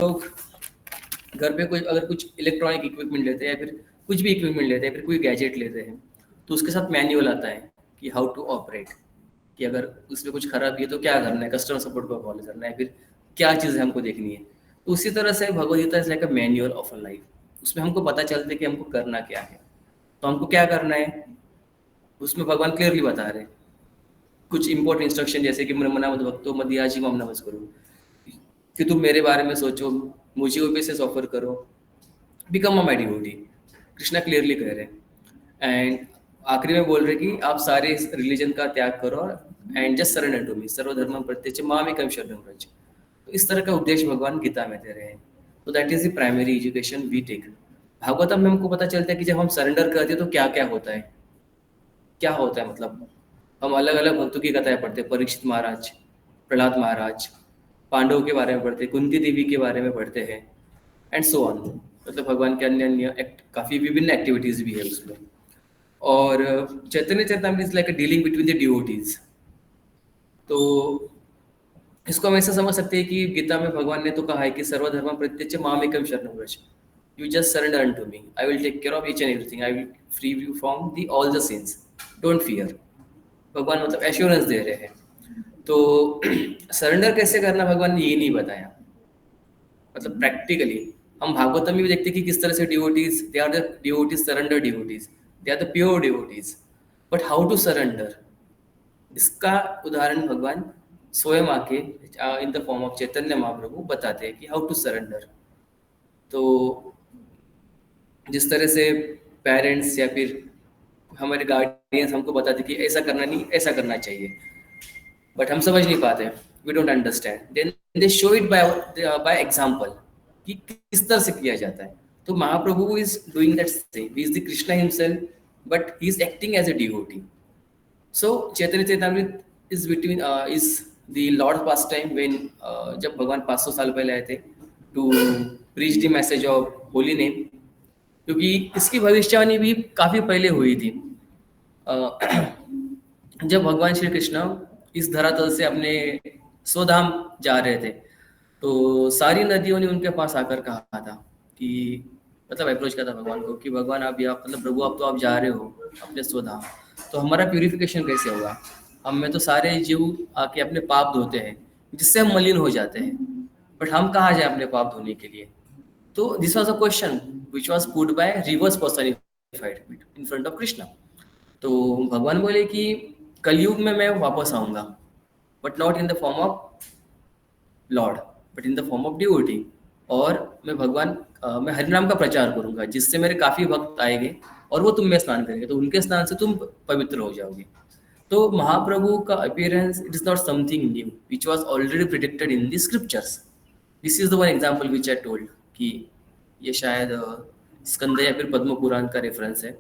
लोग घर पे अगर कुछ इलेक्ट्रॉनिक इक्विपमेंट लेते हैं या फिर कुछ भी इक्विपमेंट लेते हैं, फिर कोई गैजेट लेते हैं, तो उसके साथ मैनुअल आता है कि हाउ टू ऑपरेट, कि अगर उसमें कुछ खराबी है तो क्या करना है, कस्टमर सपोर्ट को कॉल करना है, फिर क्या चीज़ें हमको देखनी है। तो उसी तरह से Bhagavad Gita is like a manual of a life. उसमें हमको पता चलता है कि हमको करना क्या है, तो हमको क्या करना है उसमें भगवान क्लियरली बता रहे हैं। कुछ इंपॉर्टेंट इंस्ट्रक्शन जैसे कि मना मत भक्तो मत याजी मम नमस् करो, कि तुम मेरे बारे में सोचो, मुझे ओबेसेस ऑफर करो, become a my devotee. Krishna clearly कह रहे हैं। एंड आखिरी में बोल रहे कि आप सारे इस रिलीजन का त्याग करो and just surrender to me सर्वधर्म प्रत्यक्ष मामेकम शरणम व्रज। तो इस तरह का उद्देश्य भगवान गीता में दे रहे हैं। तो that is the primary education we take. Bhagavatam में हमको पता चलता है कि जब हम सरेंडर करते हैं तो क्या क्या होता है, क्या होता है। मतलब हम अलग अलग भक्तों की कथाएं पढ़ते हैं, परीक्षित महाराज, प्रहलाद महाराज, पांडवों के बारे में पढ़ते हैं, कुंती देवी के बारे में पढ़ते हैं, एंड सो ऑन। मतलब भगवान के अन्य अन्य काफ़ी विभिन्न एक्टिविटीज़ भी है उसमें। और Chaitanya Chaitanya is like a dealing between the devotees. तो इसको हम ऐसा समझ सकते हैं कि गीता में भगवान ने तो कहा है कि सर्वधर्म प्रत्यक्ष मामेकम शरणं व्रज, you just surrender unto me, I will take care of each and everything, I will free you from the all the sins, don't fear. भगवान मतलब एश्योरेंस दे रहे हैं। तो सरेंडर कैसे करना भगवान ने ये नहीं बताया। मतलब प्रैक्टिकली हम भागवतम में भी देखते हैं कि किस तरह से devotees, they are the devotees surrender devotees, they are the pure devotees, but how to surrender, इसका उदाहरण भगवान स्वयं आके in the form of Chaitanya Mahaprabhu बताते हैं कि हाउ टू सरेंडर। तो जिस तरह से पेरेंट्स या फिर हमारे गार्डियंस हमको बताते कि ऐसा करना नहीं, ऐसा करना चाहिए, बट हम समझ नहीं पाते, we don't understand, then they show it by example कि किस तरह से किया जाता है। तो Mahaprabhu is doing that same, he is the Krishna himself, but he is acting as a devotee. So Chaitanya Chaitanya is between is the Lord past time when, जब भगवान 500 साल पहले आए थे to preach the message of holy name, क्योंकि इसकी भविष्यवाणी भी काफी पहले हुई थी। अ, जब भगवान श्री कृष्ण इस धरातल से अपने स्वधाम जा रहे थे, तो सारी नदियों ने उनके पास आकर कहा था कि, मतलब अप्रोच किया था भगवान को कि भगवान आप या मतलब प्रभु आप तो आप जा रहे हो अपने स्वधाम, तो हमारा प्यूरिफिकेशन कैसे होगा। हम में तो सारे जीव आके अपने पाप धोते हैं जिससे हम मलिन हो जाते हैं, बट हम कहाँ जाए अपने पाप धोने के लिए। तो this was a question which was put buy reverse personified in front of Krishna. तो भगवान बोले कि कलयुग में मैं वापस आऊंगा, but not in the form of Lord, but in the form of devotee. और मैं भगवान मैं हरिनाम का प्रचार करूंगा जिससे मेरे काफी भक्त आएंगे और वो तुम में स्नान करेंगे, तो उनके स्नान से तुम पवित्र हो जाओगे। तो महाप्रभु का appearance it is not something new which was already predicted in the scriptures. This is the one example which I told कि ये शायद स्कंद या फिर पद्म पुराण का रेफरेंस है।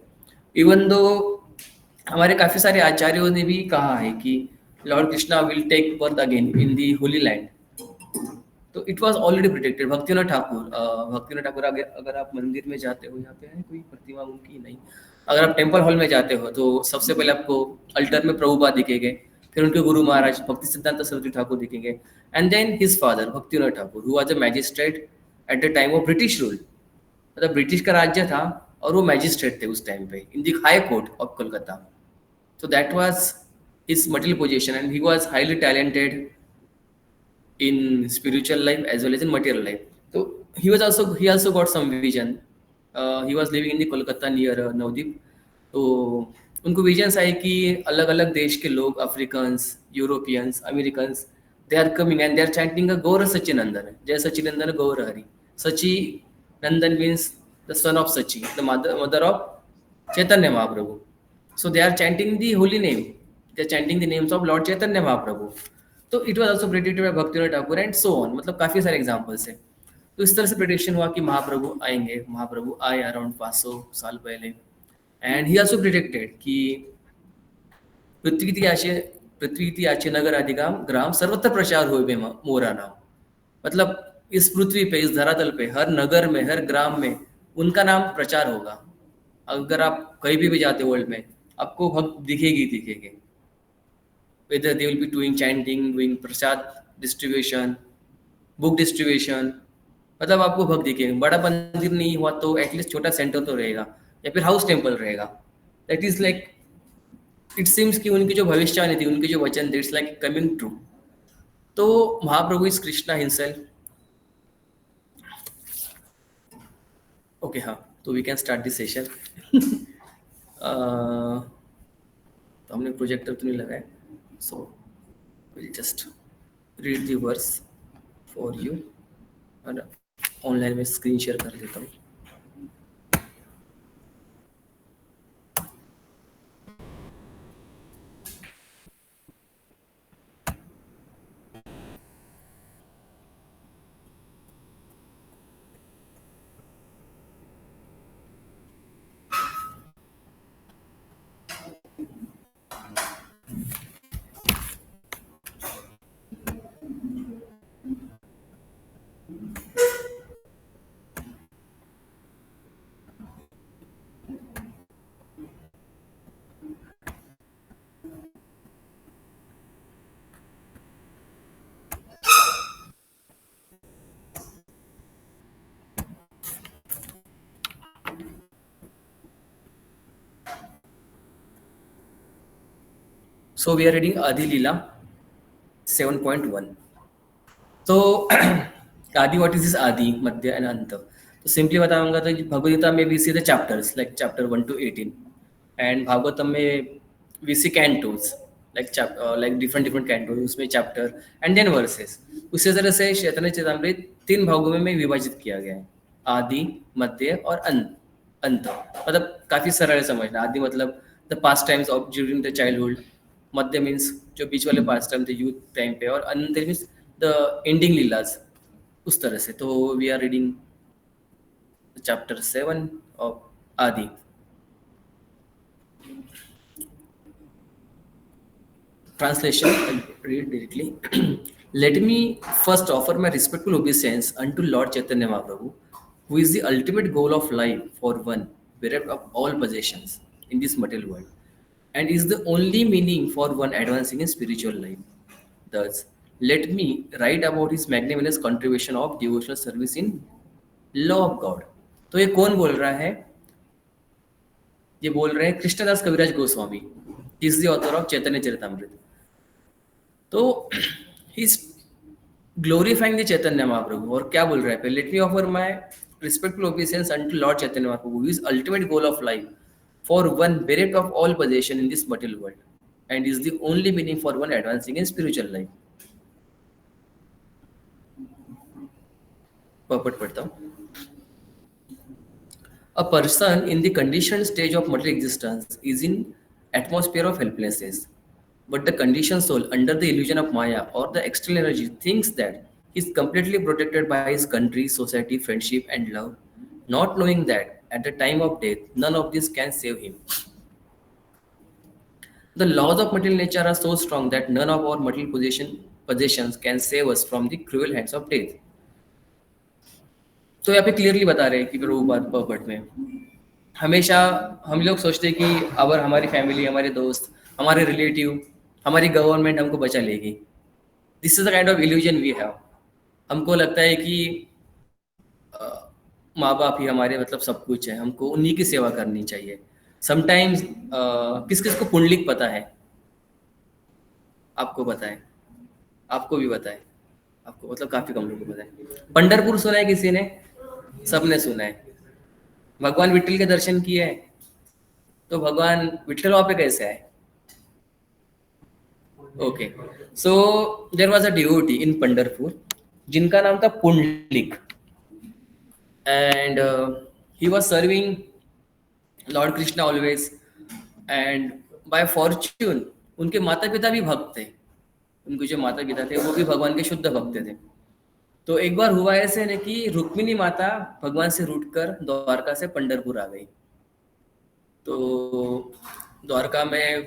इवन दो हमारे काफी सारे आचार्यों ने भी कहा है कि Lord Krishna will take birth again in the holy land. तो it was already predicted. Bhaktinath Thakur अगर आप मंदिर में जाते हो, यहाँ पे है कोई प्रतिमा उनकी नहीं, अगर आप टेम्पल हॉल में जाते हो तो सबसे पहले आपको अल्टर में प्रभुपाद दिखेंगे, फिर उनके गुरु महाराज भक्ति सिद्धांत सरस्वती ठाकुर दिखेंगे, and then his father Bhaktinath Thakur who was a magistrate at the time of British rule. मतलब ब्रिटिश का राज्य था और वो मैजिस्ट्रेट थे उस टाइम पे in the high court of Kolkata. So that was his material position, and he was highly talented in spiritual life as well as in material life. So he also got some vision. He was living in the Kolkata near Navdeep. तो उनको visions आए कि अलग अलग देश के लोग, Africans, Europeans, Americans, they are coming and they are chanting Gaur Sachinandan, jai Sachinandan Gaur Hari. Sachi nandan means the son of Sachi, the mother of Chaitanya Mahaprabhu. So they are chanting the holy name. They are chanting the names of Lord Chaitanya Mahaprabhu. तो it was also predicted by Bhaktinath Thakur and so on. मतलब काफी सारे examples हैं। तो इस तरह से prediction हुआ कि महाप्रभु आएंगे। महाप्रभु आए अराउंड 500 साल पहले, एंड ही आल्सो प्रेडिक्टेड कि पृथ्वी याचे नगर अधिगाम ग्राम सर्वत्र प्रचार हुए मोरा नाम। मतलब इस पृथ्वी पे, इस धरातल पे, हर नगर में, हर ग्राम में उनका नाम प्रचार होगा। अगर आप कहीं भी जाते वर्ल्ड में, आपको भक्त दिखेंगे। Whether they will be doing chanting, doing prasad distribution, book distribution, मतलब आपको भक्त दिखेंगे, बड़ा मंदिर नहीं हुआ तो एटलीस्ट छोटा सेंटर तो रहेगा या फिर हाउस टेम्पल रहेगा। That is like, it seems कि उनकी जो भविष्यवाणी थी, उनके जो वचन थे, इट्स लाइक कमिंग ट्रू। तो Mahaprabhu is Krishna himself. Okay, हाँ, तो we can start this session. तो हमने प्रोजेक्टर तो नहीं लगाया, so will just read the verse for you. और ऑनलाइन में स्क्रीन शेयर कर देता हूँ। सो वी आर रीडिंग आदि लीला 7.1। तो आदि, व्हाट इज दिस आदि, मध्य एंड अंत? तो सिंपली बताऊंगा तो भगवदगीता में we see the chapters like chapter 1 to 18, and Bhagavatam में we see cantos like different different cantos, उसमें चैप्टर एंड देन वर्सेस। उसी तरह से चैतन्य चरितामृत 3 भागों में विभाजित किया गया है, आदि, मध्य और अंत। मतलब काफी सरल है समझना। आदि मतलब the past times of during the childhood, Madhya means जो बीच वाले पास्ट टाइम थे यूथ टाइम पे, और अंत मीन्स द एंडिंग लीलाज, उस तरह से। तो we are reading chapter 7 of Adi. Translation, I'll read directly. Let me first offer my respectful obeisance unto Lord Chaitanya Mahaprabhu, who is the ultimate goal of life for one, bereft of all possessions in this material world, and is the only meaning for one advancing in spiritual life. Thus, let me write about his magnanimous contribution of devotional service in law of God. तो ये कौन बोल रहा है? ये बोल रहे हैं Krishnadas Kaviraj Goswami, is the author of Chaitanya Charitamrita. तो he glorifying the Chaitanya Mahaprabhu, और क्या बोल रहा है? Let me offer my respectful obedience unto Lord Chaitanya Mahaprabhu, who is ultimate goal of life for one, bereft of all possession in this material world, and is the only meaning for one advancing in spiritual life. पर्पट पढ़ता हूँ। A person in the conditioned stage of material existence is in atmosphere of helplessness. But the conditioned soul, under the illusion of Maya or the external energy, thinks that he is completely protected by his country, society, friendship, and love, not knowing that at the time of death, none of this can save him. The laws of material nature are so strong that none of our material possessions can save us from the cruel hands of death. तो यहाँ पे clearly बता रहे हैं कि प्रभुपाद पर्पट में हमेशा हम लोग सोचते हैं कि अगर हमारी फैमिली, हमारे दोस्त, हमारे रिलेटिव, हमारी गवर्नमेंट हमको बचा लेगी। This is the kind of illusion we have. हमको लगता है कि माँ बाप ही हमारे मतलब सब कुछ है, हमको उन्हीं की सेवा करनी चाहिए। समटाइम्स किस किस को पुंडलिक पता है? आपको पता है? आपको भी पता है? आपको मतलब काफी कम लोगों को पता है। पंढरपुर सुना है किसी ने? सबने सुना है। भगवान विट्ठल के दर्शन किए हैं? तो भगवान विट्ठल वहां पे कैसे आए? Okay, so there was a devotee in Pandharpur जिनका नाम था Pundalik, and he was serving Lord Krishna always, and by fortune उनके माता पिता भी भक्त थे। उनके जो माता पिता थे वो भी भगवान के शुद्ध भक्त थे। तो एक बार हुआ ऐसे ना कि रुक्मिणी माता भगवान से रूठकर द्वारका से पंढरपुर आ गई। तो द्वारका में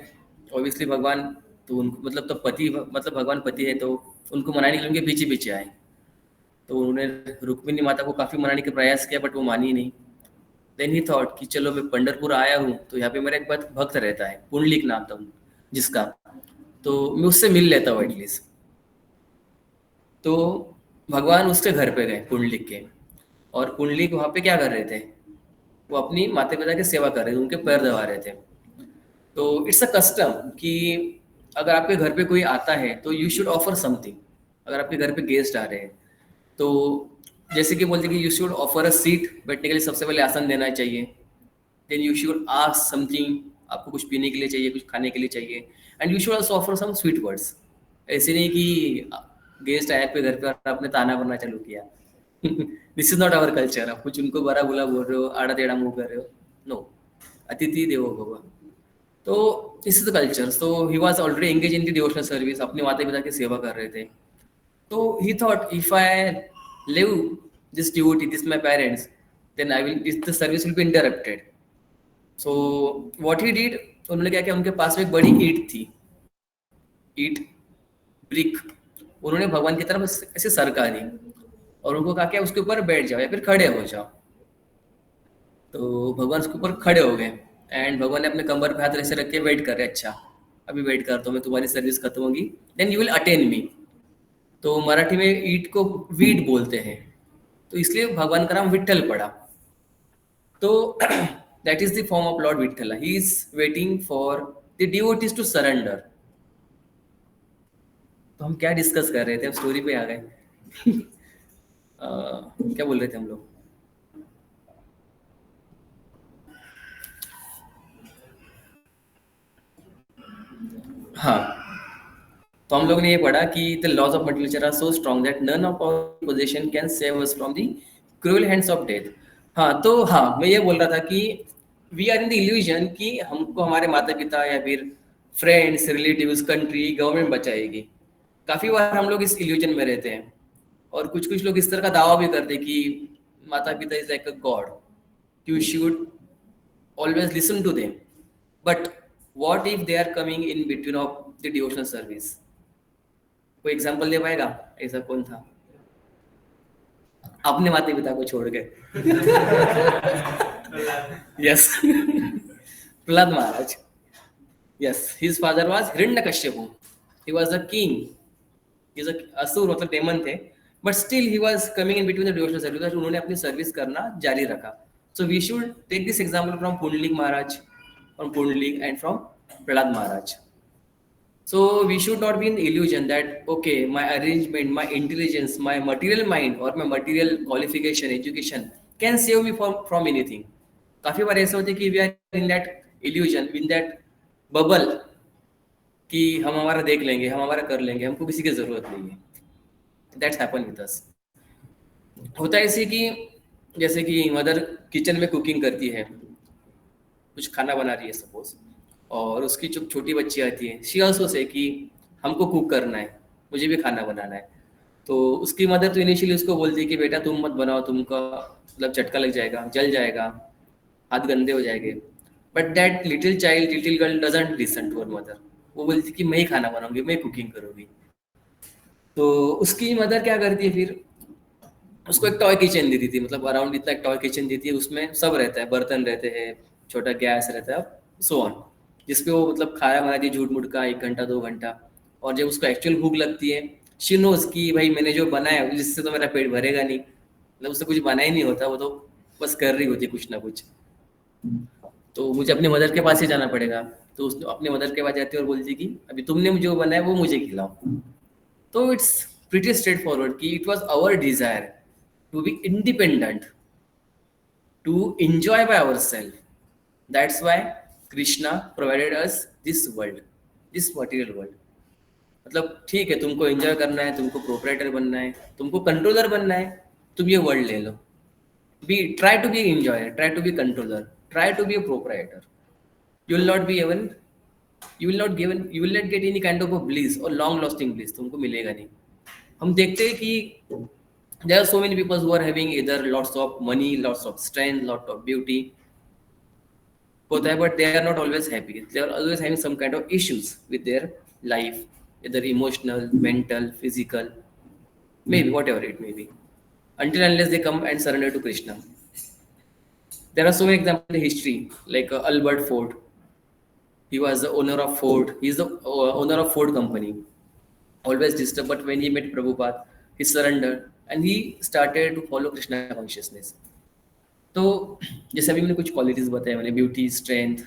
ऑब्वियसली भगवान, तो उनको मतलब तो पति, मतलब भगवान पति है, तो उनको मनाने के लिए उनके पीछे पीछे आए। तो उन्होंने रुक्मिणी माता को काफी मनाने का प्रयास किया, बट वो मानी नहीं। देन ही थॉट कि चलो मैं पंढरपुर आया हूँ तो यहाँ पे मेरा एक भक्त रहता है, पुंडलिक नाम था जिसका, तो मैं उससे मिल लेता हूँ एटलीस्ट। तो भगवान उसके घर पे गए पुंडलिक के, और पुंडलिक वहाँ पे क्या कर रहे थे, वो अपनी माता पिता की सेवा कर रहे थे, उनके पैर दबा रहे थे। तो इट्स अ कस्टम कि अगर आपके घर पे कोई आता है तो यू शुड ऑफर समथिंग। अगर आपके घर पे गेस्ट आ रहे हैं तो जैसे कि बोलते हैं कि you should offer a seat, बैठने के लिए सबसे पहले आसन देना चाहिए। Then you should ask something, आपको कुछ पीने के लिए चाहिए, कुछ खाने के लिए चाहिए, and you should also offer some sweet words. ऐसे नहीं कि गेस्ट आए आपके घर पे और आपने ताना बनना चालू किया। This is not our culture. आप कुछ उनको बड़ा बुला बोल रहे हो, आड़ा टेढ़ा मुंह कर रहे हो, नो। अतिथि देवो भव। तो this is the culture. So he was already engage in the devotional service, अपने माता पिता की सेवा कर रहे थे। तो he thought if I live this duty, this my parents, then I will, the service will be interrupted. So what he did, उन्होंने क्या किया, उनके पास में एक बड़ी ईंट थी, ईंट, ब्रिक। उन्होंने भगवान की तरफ ऐसे सरका दी और उनको कहा कि उसके ऊपर बैठ जाओ या फिर खड़े हो जाओ। तो भगवान उसके ऊपर खड़े हो गए एंड भगवान ने अपने कमर पे हाथ ऐसे रख के वेट कर रहे, अच्छा अभी वेट करता हूँ मैं, तुम्हारी सर्विस खत्म होगी, देन यू विल अटेन मी। तो मराठी में ईट को वीट बोलते हैं, तो इसलिए भगवान का नाम विट्ठल पड़ा। तो that is the form of lord Vitthal. He is waiting for the devotees to surrender. तो हम क्या डिस्कस कर रहे थे, अब स्टोरी पे आ गए। क्या बोल रहे थे हम लोग? हाँ, तो हम लोग ने ये पढ़ा कि the laws of multi nature are so strong that none of our position can save us from the cruel hands of death. हाँ, तो हाँ मैं ये बोल रहा था कि we are in the illusion कि हमको हमारे माता पिता या फिर फ्रेंड्स, रिलेटिव्स, कंट्री, गवर्नमेंट बचाएगी। काफी बार हम लोग इस इल्यूजन में रहते हैं और कुछ कुछ लोग इस तरह का दावा भी करते हैं कि माता पिता is like a God, you should always listen to them. But what if they are coming in between of the devotional service? कोई एग्जांपल दे पाएगा? ऐसा कौन था अपने माता पिता को छोड़ के? Yes, Prahlad Maharaj. Yes, his father was Hiranyakashipu. He was the king. He is a asura, मतलब डेमन थे, but still he was coming in between the devotional service. उन्होंने अपनी सर्विस करना जारी रखा। So we should take this example from Pundalik Maharaj, from Pundalik and from Prahlad Maharaj. So we should not be in the illusion that okay, my arrangement, my intelligence, my material mind or my material qualification, education can save me from anything. काफी बार ऐसा होता है कि we are in that illusion, in that bubble कि हम हमारा देख लेंगे, हम हमारा कर लेंगे, हमको किसी की जरूरत नहीं है. That's happened with us. होता है ऐसे कि जैसे कि मदर किचन में कुकिंग करती है, कुछ खाना बना रही है सपोज, और उसकी जो छोटी बच्ची आती है, शी ऑल्सो से कि हमको कुक करना है, मुझे भी खाना बनाना है. तो उसकी मदर तो इनिशियली उसको बोलती है कि बेटा तुम मत बनाओ, तुमका मतलब झटका लग जाएगा, जल जाएगा, हाथ गंदे हो जाएंगे. But that little child, little girl doesn't listen to her mother. वो बोलती कि मैं ही खाना बनाऊंगी, मैं कुकिंग करूंगी. तो उसकी मदर क्या करती है फिर, उसको एक टॉय किचन देती थी, मतलब अराउंड इतना एक टॉय किचन देती है, उसमें सब रहता है, बर्तन रहते हैं, छोटा गैस रहता है, सो ऑन, जिसपे वो मतलब खाना बनाती है झूठ मूठ का 1 घंटा 2 घंटा. और जब उसको एक्चुअल भूख लगती है, शी नोज कि भाई मैंने जो बनाया जिससे तो मेरा पेट भरेगा नहीं, मतलब उससे कुछ बना ही नहीं होता, वो तो बस कर रही होती कुछ ना कुछ. तो मुझे अपने मदर के पास ही जाना पड़ेगा. तो उस अपने मदर के पास जाती है और बोलती कि अभी तुमने जो बनाया वो मुझे खिलाओ. तो इट्स प्रिटी स्ट्रेट फॉरवर्ड कि it was our desire to be independent, to enjoy by ourselves. That's why Krishna provided us this world, this material world. मतलब ठीक है, तुमको एंजॉय करना है, तुमको प्रोपराइटर बनना है, तुमको कंट्रोलर बनना है, तुम ये वर्ल्ड ले लो. Be try to be enjoyer, try to be controller, try to be a proprietor. You will not be even, you will not get any kind of a bliss और लॉन्ग लास्टिंग ब्लिस, तुमको मिलेगा नहीं. हम देखते हैं कि there are so many people who are having either lots of money, lots of strength, lot of beauty, but they are not always happy. They are always having some kind of issues with their life, either emotional, mental, physical, maybe whatever it may be, until unless they come and surrender to Krishna. There are so many examples in history, like Albert Ford. He was the owner of Ford. He is the owner of Ford company. Always disturbed, but when he met Prabhupada, he surrendered and he started to follow Krishna consciousness. तो जैसे अभी मैंने कुछ qualities बताए, मैंने beauty, strength,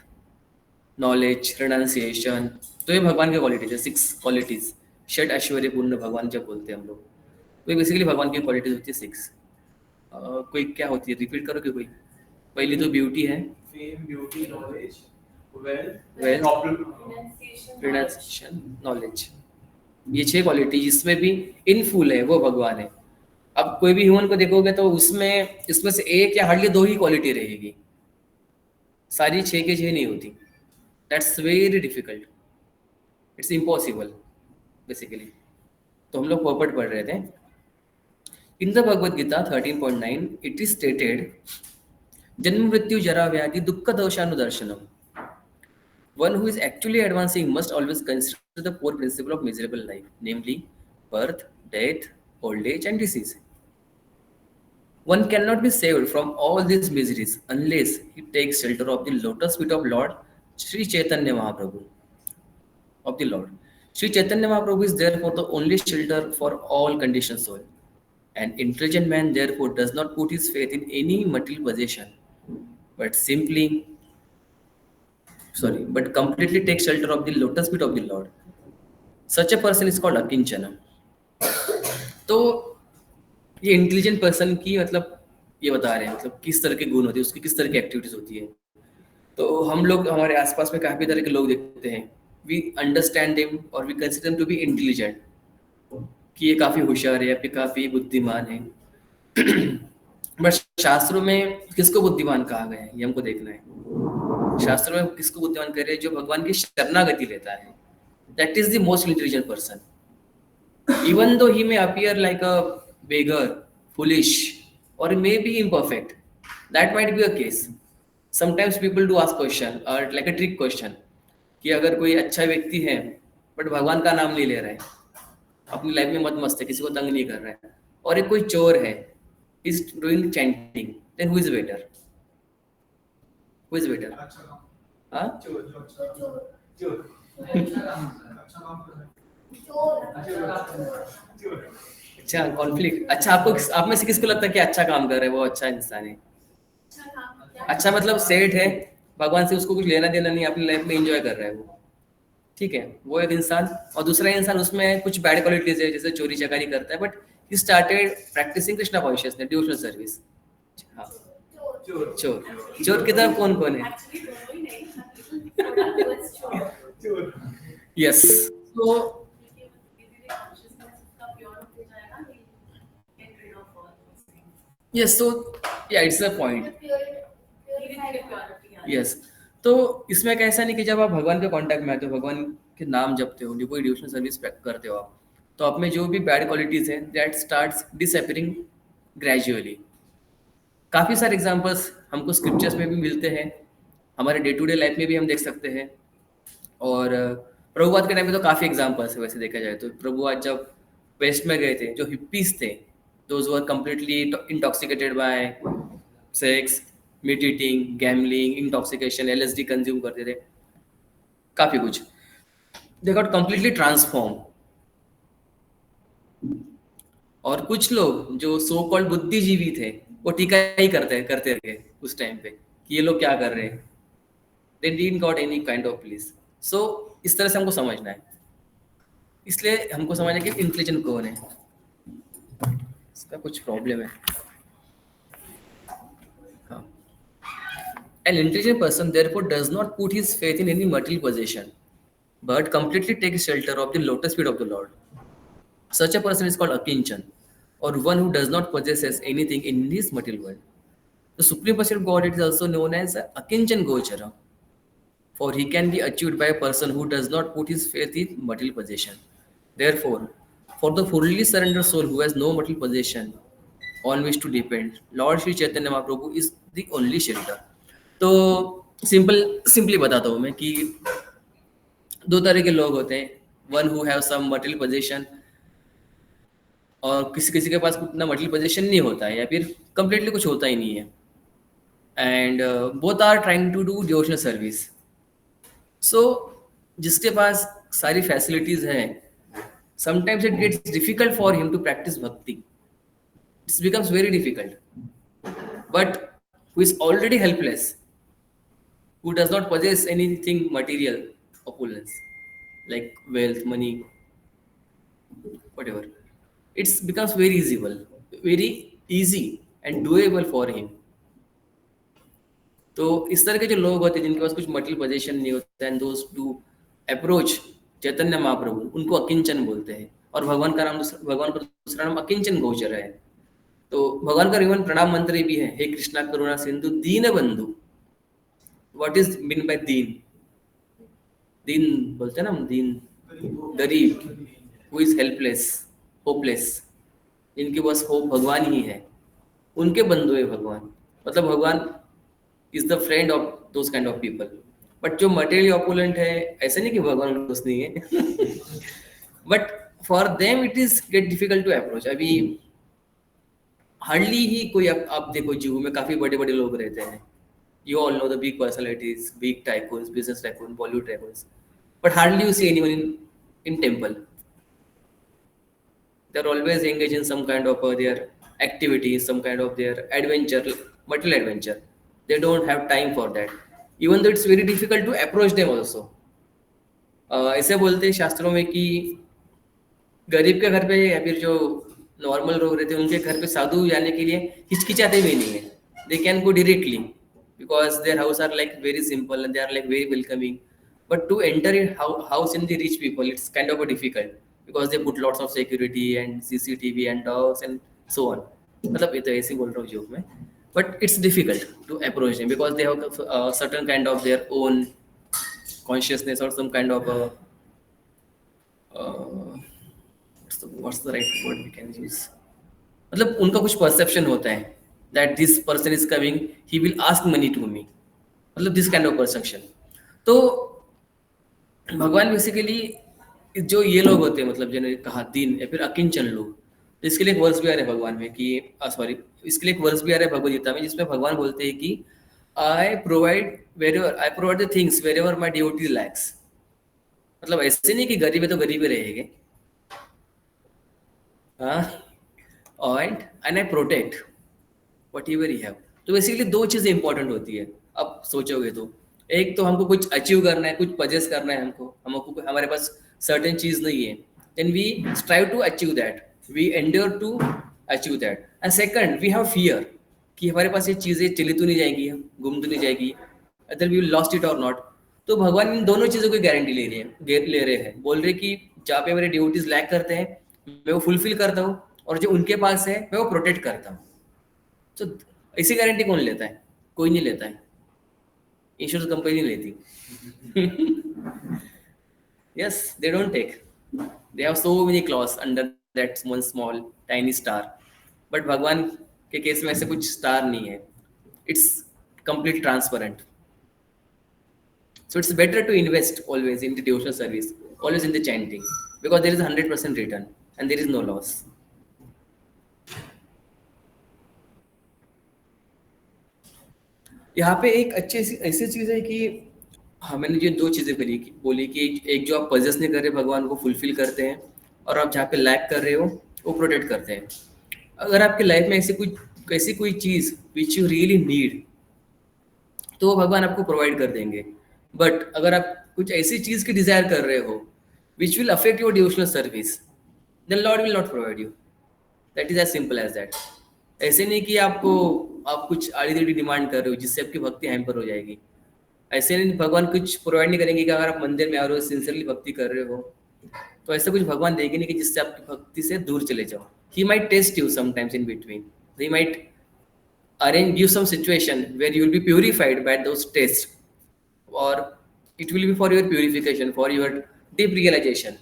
knowledge, renunciation, तो ये भगवान की क्वालिटीज है, 6 क्वालिटीज, षट ऐश्वर्य पूर्ण भगवान जब बोलते हैं हम लोग, तो ये बेसिकली भगवान की क्वालिटीज होती है 6। कोई क्या होती है, रिपीट करोगे कोई? पहली तो ब्यूटी है, fame, beauty, knowledge, wealth, wealth, renunciation, knowledge, ये 6 क्वालिटी जिसमें भी इन फुल है वो भगवान है। अब कोई भी ह्यूमन को देखोगे तो उसमें इसमें से एक या हार्डली 2 ही क्वालिटी रहेगी, सारी 6 के 6 नहीं होती। That's very difficult, it's impossible basically. तो हम लोग पोपट पढ़ रहे थे। In the Bhagavad Gita 13.9 it is stated, जन्म मृत्यु जरा व्याधि दुख दोषानुदर्शनम, one who is actually advancing must always consider the core principle of miserable life, namely birth, death, old age, and disease. One cannot be saved from all these miseries unless he takes shelter of the lotus feet of Lord Sri Chaitanya Mahaprabhu. Of the Lord Sri Chaitanya Mahaprabhu is therefore the only shelter for all conditioned soul. An intelligent man therefore does not put his faith in any material possession, but completely takes shelter of the lotus feet of the Lord. Such a person is called अकिंचन। तो ये intelligent person की मतलब ये बता रहे हैं, मतलब किस तरह के गुण होते हैं, उसकी किस तरह की एक्टिविटीज होती है। तो हम लोग हमारे आसपास में काफी तरह के लोग देखते हैं, वी अंडरस्टैंड देम और we consider them to be intelligent, कि ये काफी होशियार है या फिर काफी बुद्धिमान है। बट शास्त्रों में किसको बुद्धिमान कहा गया है ये हमको देखना है। शास्त्रों में किसको बुद्धिमान कह रहे हैं? जो भगवान की शरणागति लेता है, that is the most intelligent person. Even though he may appear like a beggar, foolish, or may be imperfect, that might be a case. Sometimes people do ask question or like a trick question कि अगर कोई अच्छा व्यक्ति है but भगवान का नाम नहीं ले रहा है, अपनी लाइफ में मत मस्त है, किसी को तंग नहीं कर रहा है, और एक कोई चोर है, is doing chanting, then who is better? Who is better? हाँ? अच्छा, कॉन्फ्लिक्ट। अच्छा, आपको आप में से किसको लगता है कि अच्छा काम कर रहा है वो अच्छा इंसान है? अच्छा मतलब सेठ है, भगवान से उसको कुछ लेना देना नहीं, अपनी लाइफ में एंजॉय कर रहा है वो, ठीक है, वो एक इंसान। और दूसरा इंसान उसमें कुछ बैड क्वालिटीज है, जैसे चोरी चकारी करता है, but he started practicing Krishna consciousness, devotional service. हाँ, चोर की तरफ कौन कौन है? यस, तो यस, तो या इट्स अ पॉइंट। यस, तो इसमें एक ऐसा नहीं कि जब आप भगवान के कांटेक्ट में आते हो, भगवान के नाम जपते हो, कोई डिवोशनल सर्विस करते हो आप, तो आप में जो भी बैड क्वालिटीज हैं दैट स्टार्ट्स डिसअपीयरिंग ग्रेजुअली। काफ़ी सारे एग्जांपल्स हमको स्क्रिप्चर्स में भी मिलते हैं, हमारे डे टू डे लाइफ में भी हम देख सकते हैं। और प्रभुपाद के टाइम में तो काफ़ी एग्जांपल्स है वैसे देखा जाए तो। प्रभुपाद जब वेस्ट में गए थे, जो हिप्पीज थे, those were completely intoxicated by sex, meat eating, gambling, intoxication, LSD consume करते थे, काफ़ी कुछ, दे गॉट कंप्लीटली ट्रांसफॉर्म। और कुछ लोग जो सो कॉल्ड बुद्धिजीवी थे वो टीका ही करते रहे उस टाइम पे कि ये लोग क्या कर रहे हैं, they didn't got any kind of please. So इस तरह से हमको समझना है, इसलिए हमको समझना है कि इंटेलिजेंट कौन है। इसका कुछ प्रॉब्लम है। हाँ, an intelligent person therefore does not put his faith in any material possession but completely takes shelter of the lotus feet of the Lord. Such a person is called akinchan, or one who does not possess anything in this material world. The supreme person of God is also known as akinchan gochara, for he can be achieved by a person who does not put his faith in material possession. Therefore, for the fully surrendered soul who has no material possession on which to depend, Lord Sri Chaitanya Mahaprabhu is the only shelter. तो simply बताता हूँ मैं कि 2 तरह के लोग होते हैं, one who have some material position, और किसी के पास उतना मटेरियल पोजीशन नहीं होता है या फिर कंप्लीटली कुछ होता ही नहीं है, and both are trying to do devotional service. So जिसके पास सारी फैसिलिटीज हैं, sometimes it gets difficult for him to practise bhakti, This becomes very difficult. But who is already helpless, who does not possess anything material, opulence, like wealth, money, whatever, it becomes very easy and doable for him. तो इस तरह के जो लोग होते हैं जिनके पास कुछ मटेरियल पोजीशन नहीं होता है, दोस्त टू अप्रोच चैतन्य महाप्रभु, उनको अकिंचन बोलते हैं। और भगवान का दूसरा नाम अकिंचन गोचर है। तो भगवान का इवन प्रणाम मंत्र भी है, हे कृष्णा करुणा सिंधु दीन बंधु। व्हाट इज मीन बाय दीन? दीन बोलते हैं ना हम, दीन गरीब, हु इज हेल्पलेस, होपलेस, जिनके पास होप भगवान ही है, उनके बंधु है भगवान। मतलब भगवान is the friend of those kind of people. But जो मटेरियली ऑपुलेंट है, ऐसा नहीं कि भगवान उनके दोस्त नहीं है, but for them it is get difficult to approach. अभी हार्डली ही कोई, आप देखो जीव में काफी बड़े बड़े लोग रहते हैं, you all know the big personalities, big tycoons, business tycoon, Bollywood tycoons, but hardly you see anyone in temple. They're always engaged in some kind of their activities, some kind of their adventure, material adventure. They don't have time for that, even though it's very difficult to approach them also. ऐसे बोलते हैं शास्त्रों में कि गरीब के घर पे या फिर जो नॉर्मल लोग रहते हैं उनके घर पे साधु जाने के लिए हिचकिचाते भी नहीं है। They can go directly because their house are like very simple and they are like very welcoming. But to enter in house in the rich people, it's kind of a difficult because they put lots of security and CCTV and dogs and so on. मतलब ये तो ऐसे बोल रहा हूँ joke में, but it's difficult to approach them because they have a certain kind of their own consciousness or some kind of what's the right word we can use? मतलब उनका कुछ perception होता है that this person is coming, he will ask money to me. मतलब this kind of perception. तो भगवान basically जो ये लोग होते हैं, मतलब जिन्होंने कहा दीन या फिर अकिंचन लोग, तो इसके लिए एक वर्स भी आ रहा है भगवान में कि सॉरी इसके लिए एक वर्स भी आ रहा है भगवद गीता में जिसमें भगवान बोलते हैं कि I provide the things wherever my devotee lakhs. मतलब ऐसे नहीं कि गरीब है तो गरीब ही रहेंगे, and I protect what ever you have. तो बेसिकली दो चीजें इंपॉर्टेंट होती है। अब सोचोगे तो एक तो हमको कुछ अचीव करना है, कुछ पजेस करना है, हमको हमारे पास सर्टेन चीज नहीं है, then we strive to achieve that, we endure to achieve that. And second we have fear कि हमारे पास ये चीजें चली तो नहीं जाएगी, गुम तो नहीं जाएगी, अदर वी लॉस्ट इट और नॉट। तो भगवान इन दोनों चीजों की गारंटी ले रहे हैं, बोल रहे कि जहाँ पे मेरे ड्यूटीज लैक करते हैं मैं वो फुलफिल करता हूँ, और जो उनके पास है मैं वो प्रोटेक्ट करता हूँ। तो ऐसी गारंटी कौन लेता है? कोई नहीं लेता है, इंश्योरेंस कंपनी लेती। Yes, they don't take. They have so many clause under that one small tiny star. But भगवान के केस में ऐसे कुछ स्टार नहीं है, it's complete transparent. So it's better to invest always in the devotional service, always in the chanting, because there is 100% return and there is no loss. यहाँ पे एक अच्छी ऐसी चीज है कि हाँ, मैंने जो दो चीजें बोली कि एक जो आप पजेस नहीं कर रहे भगवान को फुलफिल करते हैं, और आप जहाँ पे लैक कर रहे हो वो प्रोटेक्ट करते हैं। अगर आपके लाइफ में ऐसी कोई चीज विच यू रियली नीड, तो वो भगवान आपको प्रोवाइड कर देंगे। बट अगर आप कुछ ऐसी चीज की डिजायर कर रहे हो which will affect your devotional service, then lord will not provide you. That is as simple as that. ऐसे नहीं कि आप कुछ आड़ी टेढ़ी डिमांड कर रहे हो जिससे आपकी भक्ति हैम्पर हो जाएगी। ऐसे नहीं, भगवान कुछ प्रोवाइड नहीं करेंगे कि अगर आप मंदिर में आ रहे हो, सिंसियरली भक्ति कर रहे हो, तो ऐसा कुछ भगवान देंगे नहीं कि जिससे आपकी भक्ति से दूर चले जाओ। He might test you sometimes in between, he might arrange you some situation where you will be purified by those test, और it will be for your purification, for your deep realisation,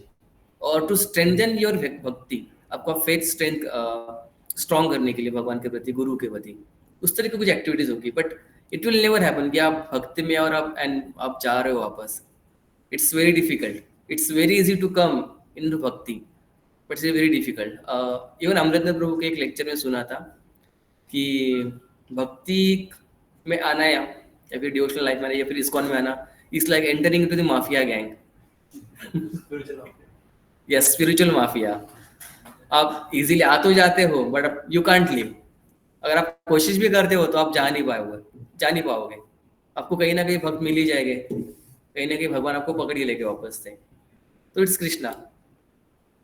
और to strengthen your bhakti, आपका faith strength strong करने के लिए भगवान के प्रति, गुरु के प्रति, उस तरह की कुछ एक्टिविटीज होगी। But it will never happen कि आप भक्ति में और आप जा रहे हो वापस। It's very difficult. It's very easy to come in bhakti, but it's very difficult. Even Amritnath Prabhu के एक लेक्चर में सुना था कि भक्ति में आना या फिर डिवोशनल लाइफ में आना या फिर इस्कॉन में आना is like entering into the mafia gang. Yes, spiritual mafia. आप इजीली आ तो जाते हो बट यू कांट लीव। अगर आप कोशिश भी करते हो तो आप जा नहीं पाओगे। आपको कहीं ना कहीं भक्त मिल ही जाएंगे, कहीं ना कहीं भगवान आपको पकड़ ही लेके वापस से। तो इट्स कृष्णा,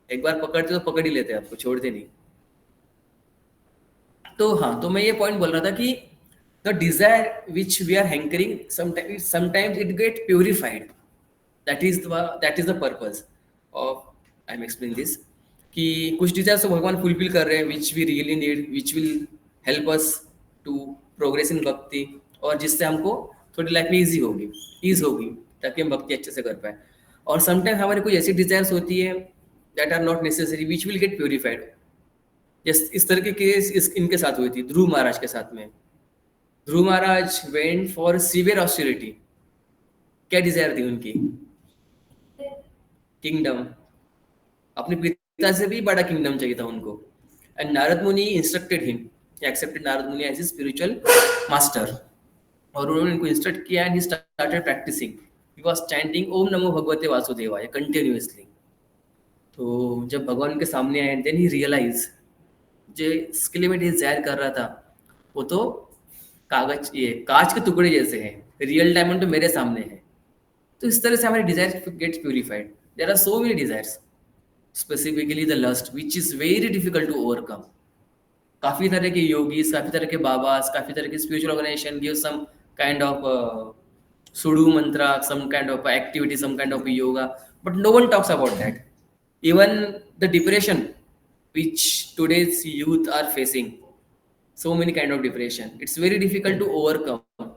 एक बार पकड़ते तो पकड़ ही लेते हैं, आपको छोड़ते नहीं। तो हाँ, तो मैं ये पॉइंट बोल रहा था कि the desire which we are hankering sometimes it get purified. That is the purpose of I am explain this, कि कुछ डिजायर्स तो भगवान फुलफिल कर रहे हैं which we really need, which will help us to progress in bhakti, और जिससे हमको थोड़ी लाइफ में ईज होगी ताकि हम भक्ति अच्छे से कर पाए। और समटाइम्स हमारी कोई ऐसी डिजायर्स होती है that are not necessary which will get purified. इस तरह के केस इनके साथ हुई थी ध्रुव महाराज के साथ में। ध्रुव महाराज वेंट फॉर सीवियर ऑस्टेरिटी। क्या डिजायर थी उनकी? किंगडम। अपने पिता से भी बड़ा किंगडम चाहिए था उनको। एंड नारद मुनि इंस्ट्रक्टेड हिम, एक्सेप्टेड नारद मुनि एज ए स्पिरिचुअल मास्टर, और उन्होंने इनको इंस्ट्रक्ट किया and he started practising. He was chanting Om नमो भगवते वासुदेवाय कंटिन्यूअसली। तो जब भगवान उनके सामने आए देन ही रियलाइज जो इसके लिए मैं डिजायर कर रहा था वो तो कांच के टुकड़े जैसे हैं, रियल डायमंड तो मेरे सामने है। तो इस तरह से हमारे desire gets purified. There are so many desires, specifically the lust which is very difficult to overcome. काफी तरह के योगीज, काफी तरह के बाबास, काफी तरह के spiritual organisation give some kind of pseudo mantra, some kind of activity, some kind of yoga, but no one talks about that. Even the depression which today's youth are facing, so many kind of depression, it's very difficult to overcome.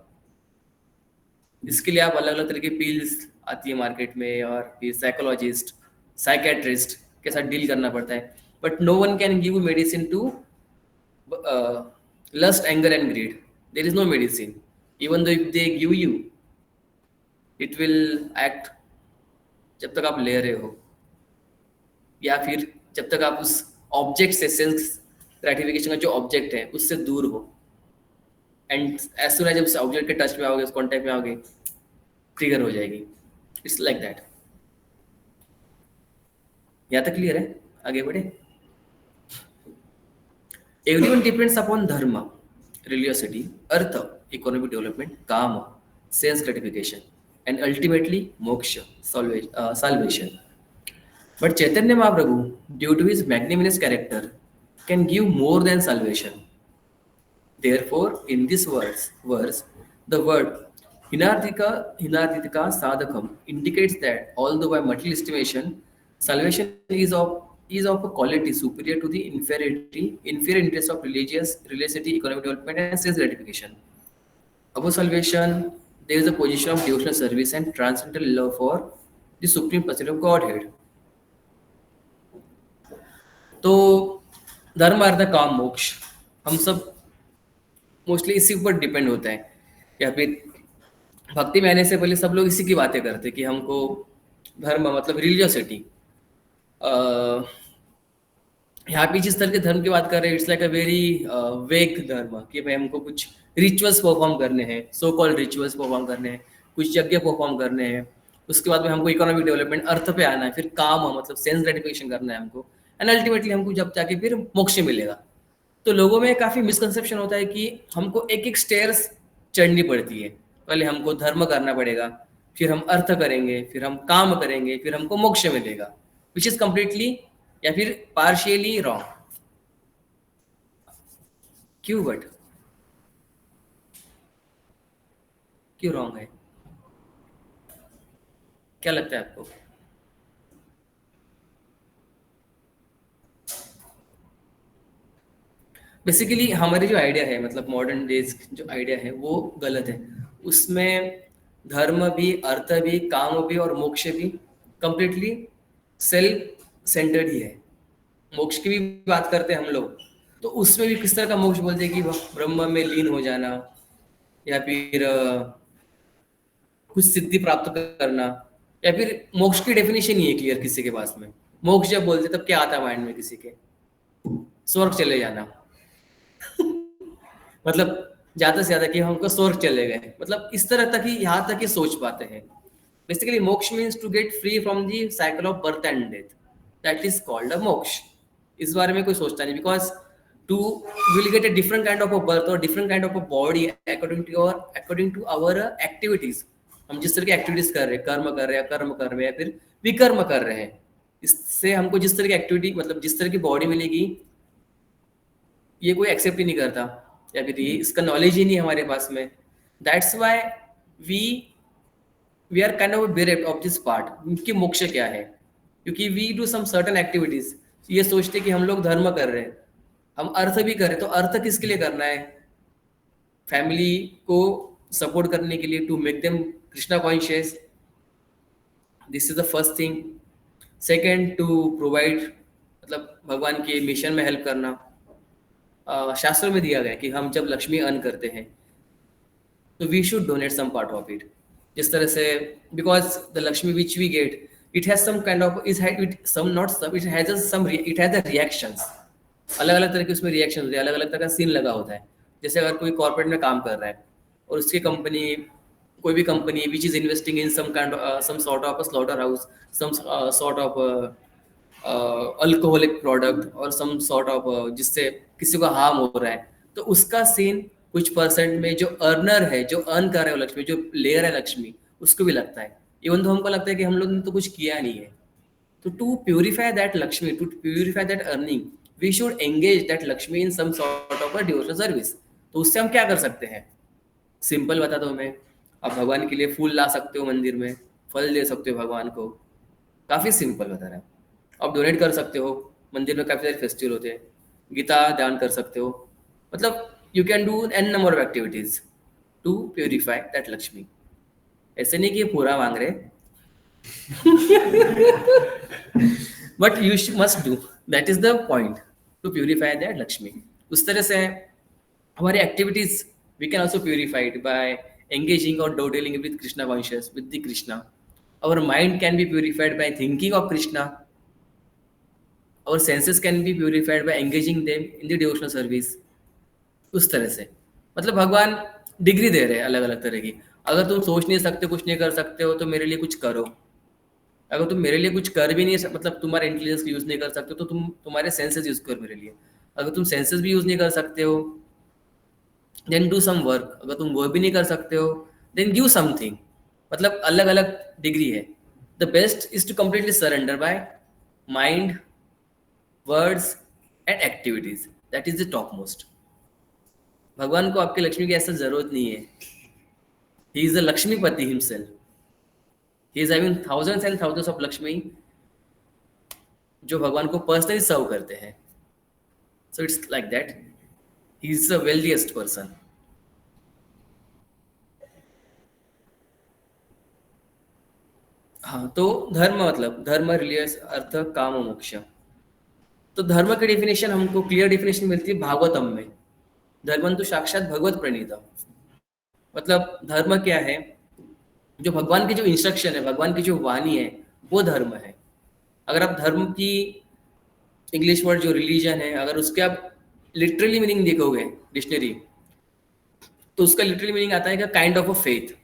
इसके लिए आप अलग अलग तरह की pills आती है market में, और फिर साइकोलॉजिस्ट, साइकेट्रिस्ट के साथ डील करना पड़ता है, but no one can give medicine to lust, anger and greed. There is no medicine. Even though if they give you, it will act जब तक आप ले रहे हो, या फिर जब तक आप उस ऑब्जेक्ट से, सेंस ग्रेटिफिकेशन का जो ऑब्जेक्ट है उससे दूर हो. एंड एज सुन एज जब उस ऑब्जेक्ट के टच में आओगे, उस कॉन्टेक्ट में आओगे, ट्रिगर हो जाएगी. It's like that. यहाँ तक क्लियर है? आगे बढ़े. एवरीवन डिपेंड्स अपॉन धर्म, religiosity, अर्थ, इकोनॉमिक डेवलपमेंट, काम, सेंस ग्रेटिफिकेशन, एंड अल्टीमेटली मोक्ष, salvation. But Chaitanya Mahaprabhu, due to his magnanimous character, can give more than salvation. Therefore, in this verse, the word hinardika sadhakam indicates that although by material estimation, salvation is of a quality superior to the inferior interest of religiosity, economic development, and sense gratification. Above salvation, there is a position of devotional service and transcendental love for the supreme person of Godhead. तो धर्म, अर्थ, काम, मोक्ष, हम सब mostly इसी ऊपर depend होता है. या फिर भक्ति में आने से पहले सब लोग इसी की बातें करते कि हमको धर्म मतलब रिलीजियोसिटी. यहाँ पे जिस तरह के धर्म की बात कर रहे हैं, it's like a very vague धर्म, कि भाई हमको कुछ रिचुअल्स परफॉर्म करने हैं, सो कॉल्ड रिचुअल्स परफॉर्म करने हैं, कुछ यज्ञ परफॉर्म करने हैं, उसके बाद में हमको इकोनॉमिक डेवलपमेंट, अर्थ पे आना है, फिर काम मतलब सेंस ग्रेटिफिकेशन करना है हमको, एंड अल्टीमेटली हमको जब जाके फिर मोक्ष मिलेगा. तो लोगों में काफी मिसकंसेप्शन होता है कि हमको एक एक स्टेयर्स चढ़नी पड़ती है. पहले हमको धर्म करना पड़ेगा, फिर हम अर्थ करेंगे, फिर हम काम करेंगे, फिर हमको मोक्ष मिलेगा, विच इज कंप्लीटली या फिर पार्शियली रॉन्ग. क्यों? बट क्यों रॉन्ग है? क्या लगता है आपको? बेसिकली हमारी जो आइडिया है, मतलब मॉडर्न डेज जो आइडिया है वो गलत है. उसमें धर्म भी, अर्थ भी, काम भी और मोक्ष भी कंप्लीटली सेल्फ सेंटर्ड ही है. मोक्ष की भी बात करते हैं हम लोग, तो उसमें भी किस तरह का मोक्ष बोलते हैं कि ब्रह्म में लीन हो जाना, या फिर कुछ सिद्धि प्राप्त करना, या फिर मोक्ष की डेफिनेशन ही है क्लियर किसी के पास में. मोक्ष जब बोलते तब क्या आता है माइंड में किसी के? स्वर्ग चले जाना. मतलब ज्यादा से ज्यादा कि हमको स्वर्ग चले गए, मतलब इस तरह तक ही, यहाँ तक ही सोच पाते हैं. Basically moksha means to get free from the cycle of birth and death. That is called a moksha. इस बारे में कोई सोचता नहीं, because to will get a different kind of a birth और different kind of a body according to our activities. हम जिस तरह की एक्टिविटीज कर रहे हैं, कर्म कर रहे हैं या फिर विकर्म कर रहे हैं, इससे हमको जिस तरह की एक्टिविटी मतलब जिस तरह की बॉडी मिलेगी ये कोई एक्सेप्ट ही नहीं करता, या फिर ये इसका नॉलेज ही नहीं हमारे पास में। That's why we we are kind of bereft of this part कि मोक्ष क्या है, क्योंकि we do some certain activities, ये सोचते कि हम लोग धर्म कर रहे हैं, हम अर्थ भी कर रहे हैं, तो अर्थ किसके लिए करना है? फैमिली को सपोर्ट करने के लिए, to make them Krishna conscious, this is the first thing. Second, to provide मतलब भगवान के मिशन में हेल्प करना। शास्त्रों में दिया गया कि हम जब लक्ष्मी अर्न करते हैं तो we should donate some part of it, जिस तरह से, because the Lakshmi which we get it has some kind of it has the reactions, अलग अलग तरह के उसमें रिएक्शन होते हैं, अलग अलग तरह का सीन लगा होता है। जैसे अगर कोई कॉर्पोरेट में काम कर रहा है और उसकी कंपनी, कोई भी company which is investing in some sort of slaughter house, some sort of alcoholic product और सम सॉर्ट ऑफ जिससे किसी को हार्म हो रहा है, तो उसका सीन कुछ परसेंट में जो अर्नर है, जो अर्न कर रहे हो लक्ष्मी, जो लेयर है लक्ष्मी, उसको भी लगता है। इवन तो हमको लगता है कि हम लोग ने तो कुछ किया नहीं है। तो to purify that Lakshmi, to purify that earning, we should engage that Lakshmi in some sort of a devotional service. तो उससे हम क्या कर सकते हैं? सिंपल बता दो मैं, आप भगवान के लिए फूल ला सकते हो मंदिर में, फल दे सकते हो भगवान को, काफ़ी सिंपल बता रहा है। आप डोनेट कर सकते हो, मंदिर में काफ़ी सारे फेस्टिवल होते हैं, गीता दान कर सकते हो, मतलब you can do an number of activities to purify that Lakshmi. ऐसे नहीं कि ये पूरा मांग रहे, but you must do, that is the point, to purify that Lakshmi. उस तरह से हमारी activities we can also purify it by engaging और dovetailing with Krishna conscious, with the Krishna. our mind can be purified by thinking of Krishna, our senses can be purified by engaging them in the devotional service। उस तरह से मतलब भगवान degree दे रहे हैं अलग अलग तरह की। अगर तुम सोच नहीं सकते, कुछ नहीं कर सकते हो, तो मेरे लिए कुछ करो। अगर तुम मेरे लिए कुछ कर भी नहीं मतलब तुम्हारे इंटेलिजेंस यूज नहीं कर सकते, तो तुम्हारे सेंसेस यूज करो मेरे लिए। अगर तुम सेंसेस भी यूज नहीं कर सकते हो, देन डू सम वर्क। अगर तुम वो भी नहीं कर सकते हो, देन गिव समथिंग। मतलब अलग अलग डिग्री है। The best is to completely surrender by mind, words and activities, that is the top most. भगवान को आपके लक्ष्मी की ऐसा जरूरत नहीं है। He is the Lakshmipati himself, he is having thousands and thousands of Lakshmi जो भगवान को पर्सनली सर्व करते हैं। So it's like that, he is the wealthiest person. हाँ, तो धर्म मतलब धर्म, रिलीजियस, अर्थ, काम और मोक्ष। तो धर्म की डेफिनेशन हमको क्लियर डेफिनेशन मिलती है भागवतम में। धर्म तो साक्षात भगवत प्रणीता, मतलब धर्म क्या है? जो भगवान की जो इंस्ट्रक्शन है, भगवान की जो वाणी है, वो धर्म है। अगर आप धर्म की इंग्लिश वर्ड जो रिलीजन है, अगर उसके आप लिटरली मीनिंग देखोगे डिक्शनरी, तो उसका लिटरली मीनिंग आता है कि kind of a faith,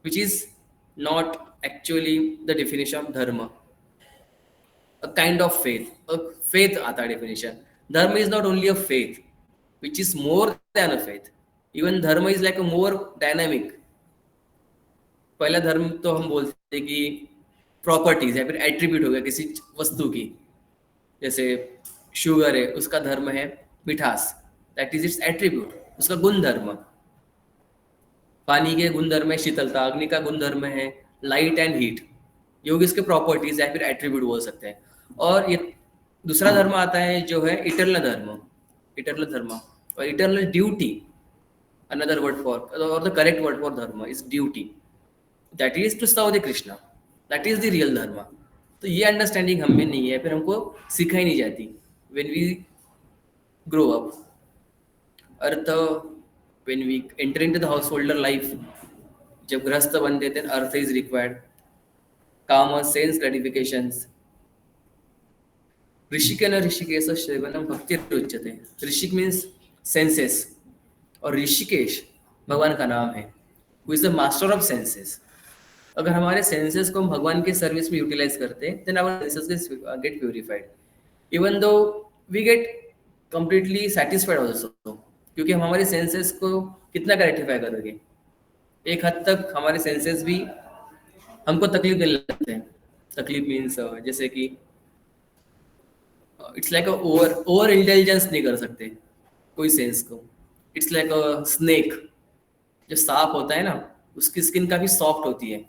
which is not actually the definition of dharma, a kind of faith, a faith आता है definition। dharma is not only a faith which is more than a faith, even dharma is like a more dynamic। पहला धर्म तो हम बोलते हैं कि properties या फिर एट्रीब्यूट हो गया किसी वस्तु की, जैसे शुगर है, उसका धर्म है मिठास, दैट इज इट्स एट्रीब्यूट, उसका गुण धर्म। पानी के गुणधर्म है शीतलता, अग्नि का गुणधर्म है लाइट एंड हीट, योग इसके प्रॉपर्टीज या फिर एट्रीब्यूट बोल सकते हैं। और ये दूसरा धर्म आता है जो है इटर्नल धर्म, इटर्नल धर्म और eternal duty, another word for, और the correct word for dharma is duty, that is to serve the Krishna, that is the real dharma. तो ये अंडरस्टैंडिंग हमें नहीं है, फिर हमको सिखाई नहीं जाती व्हेन वी ग्रो अप। अर्थ, when we enter into the householder life, जब गृहस्थ बनते थे, अर्थ इज रिक्वायर्ड, काम और सेंस ग्रेटिफिकेशंस। ऋषिकेन ऋषिकेश सेवनम भक्ति उच्यते। ऋषिक मीन्स सेंसेस, और ऋषिकेश भगवान का नाम है, who is the master of senses. अगर हमारे सेंसेस को हम भगवान के सर्विस में यूटिलाइज करते हैं, then our senses get purified. Even though we get completely satisfied also, क्योंकि हम हमारे सेंसेस को कितना ग्रेटिफाई करोगे। एक हद तक हमारे सेंसेस भी हमको तकलीफ देने लगते हैं। तकलीफ मीन्स जैसे कि it's like over over intelligence नहीं कर सकते कोई सेंस को। इट्स लाइक अ स्नेक, जो सांप होता है ना, उसकी स्किन काफ़ी सॉफ्ट होती है।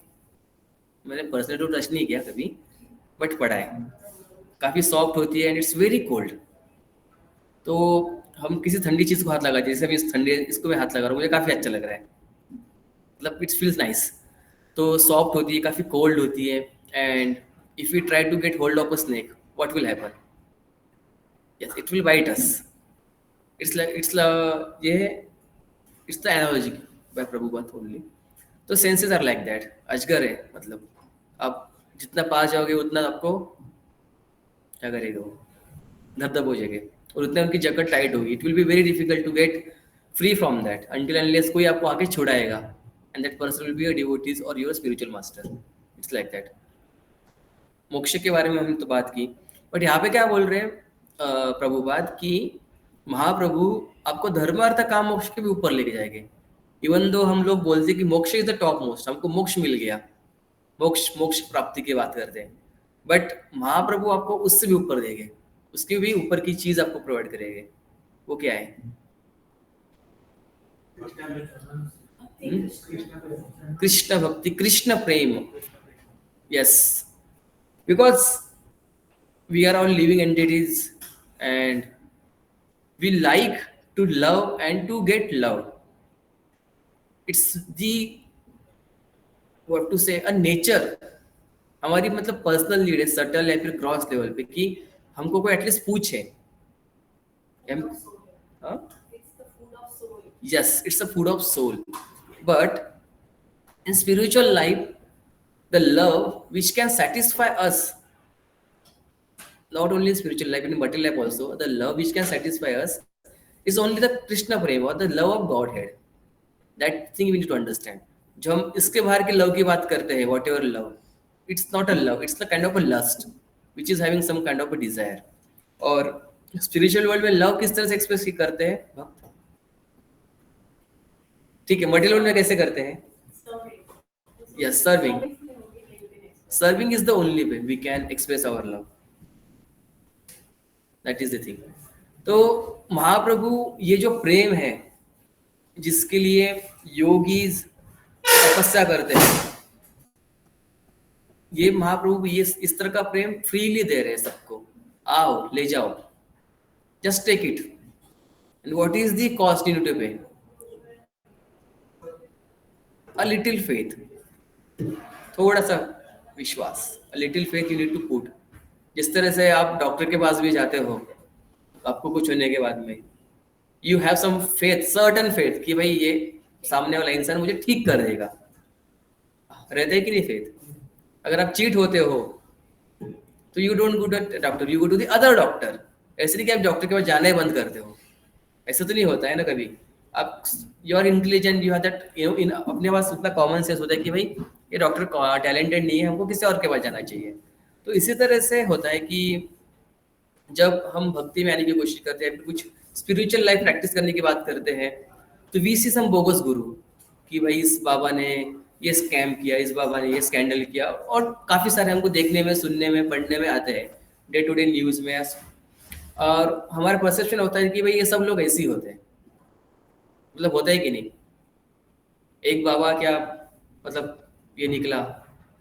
मैंने पर्सनली तो टच नहीं किया कभी, बट पढ़ा है। काफ़ी सॉफ्ट होती है एंड इट्स वेरी कोल्ड। तो हम किसी ठंडी चीज़ को हाथ लगाते हैं, जैसे अभी इस ठंडे इसको मैं हाथ लगा रहा हूँ, मुझे काफ़ी अच्छा लग रहा है, मतलब इट्स फील्स नाइस। तो सॉफ्ट होती है, काफ़ी कोल्ड होती है, and if you try to get hold of a snake, what will happen? Yes, it will bite us. ये it's the analogy by Prabhupada only. तो सेंसेस आर लाइक दैट, अजगर है, मतलब आप जितना पास जाओगे उतना आपको क्या करेगा वो, धबधब हो जाएंगे, और उतना उनकी जकड़ टाइट होगी। It will be very difficult to get free from that until unless कोई आपको आके छुड़ाएगा, and that person will be a devotees और your spiritual master. It's like that. मोक्ष के बारे में हमने तो बात की, बट यहाँ पे क्या बोल रहे हैं प्रभुपाद कि महाप्रभु आपको धर्म अर्थ काम मोक्ष के भी ऊपर लेके जाएंगे। इवन दो हम लोग बोलते हैं कि मोक्ष इज द टॉप मोस्ट, हमको मोक्ष मिल गया, मोक्ष मोक्ष प्राप्ति की बात करते हैं, बट महाप्रभु आपको उससे भी ऊपर देंगे, उसके भी ऊपर की चीज आपको प्रोवाइड करेंगे। वो क्या है? कृष्ण भक्ति, कृष्ण प्रेम। Yes, because we are all living entities and we like to love and to get love. It's the what to say a nature, हमारी मतलब पर्सनल नीड है, सटल या फिर क्रॉस लेवल पे, कि हमको कोई एटलीस्ट पूछे। Yes, it's a food of soul, but in spiritual life the love which can satisfy us, not only in spiritual life, in material life also, the love which can satisfy us is only the Krishna prema or the love of Godhead. That thing we need to understand. जो हम इसके बाहर के love की बात करते हैं, whatever love, it's not a love, it's the kind of a lust which is having some kind of a desire. और स्पिरिचुअल वर्ल्ड में लव किस तरह से एक्सप्रेस करते हैं भक्त? ठीक है, मटेरियल वर्ल्ड में कैसे करते हैं? Yes, serving. Serving is the only way we can express our love, that is the thing. तो महाप्रभु ये जो प्रेम है जिसके लिए योगीज तपस्या करते हैं, ये महाप्रभु ये इस तरह का प्रेम फ्रीली दे रहे हैं सबको। आओ, ले जाओ, just take it. And what is the cost you need to pay? A little faith, थोड़ा सा विश्वास, a little faith you need to put. जिस तरह से आप डॉक्टर के पास भी जाते हो, आपको कुछ होने के बाद में you have some faith, certain faith कि भाई ये सामने वाला इंसान मुझे ठीक कर देगा, रहते है कि नहीं फेथ? अगर आप चीट होते हो तो you don't go to doctor, you go to the other doctor. ऐसे नहीं कि आप डॉक्टर के पास जाना ही बंद करते हो, ऐसा तो नहीं होता है ना कभी। आप you are intelligent, you have that in अपने पास उतना कॉमन सेंस होता है कि भाई ये डॉक्टर टैलेंटेड नहीं है, हमको किसी और के पास जाना चाहिए। तो इसी तरह से होता है कि जब हम भक्ति में आने की कोशिश करते हैं, कुछ स्पिरिचुअल लाइफ प्रैक्टिस करने की बात करते हैं, तो वी सी सम बोगस गुरु कि भाई इस बाबा ने ये स्कैम किया, इस बाबा ने ये स्कैंडल किया, और काफ़ी सारे हमको देखने में, सुनने में, पढ़ने में आते हैं डे टू डे न्यूज़ में। और हमारा परसेप्शन होता है कि भाई ये सब लोग ऐसे ही होते हैं, मतलब होता है कि नहीं? एक बाबा क्या मतलब ये निकला